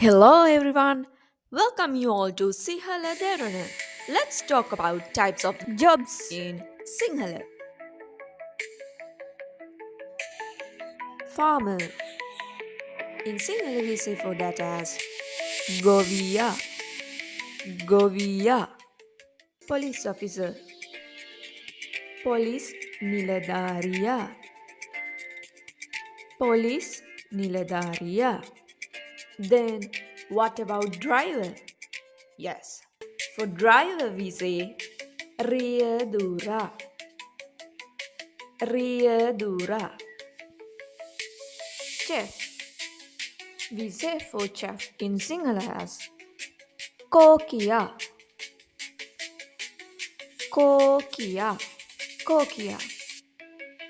Hello everyone, welcome you all to Sihala Derana. Let's talk about types of jobs in Sinhala. Farmer. In Sinhala we say for that as Goviya, Goviya. Police officer, Police Niladariya, Police Niladariya. Then what about driver? Yes, for driver we say Riyadura, Riyadura. Chef. We say for chef in Sinhala as Kokia, Kokia, Kokia.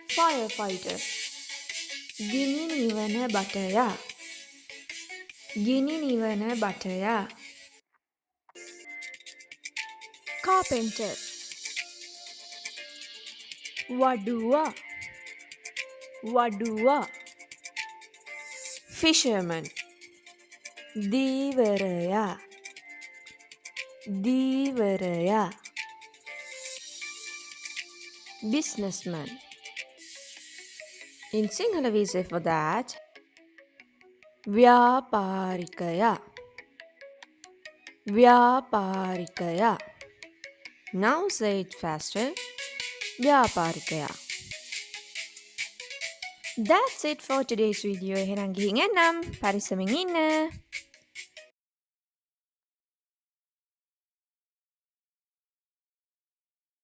Firefighter, Gini Nivana Bataya, Gini Nivana Bataya. Carpenter, Wadua, Wadua. Fisherman, Divaraya, Divaraya. Businessman. In Sinhala we say for that Vyaparikaya, Vyaparikaya. Now say it faster. Vyaparikaya. That's it for today's video. එහෙනම් ගිහින් එන්නම්. පරිස්සමින් ඉන්න.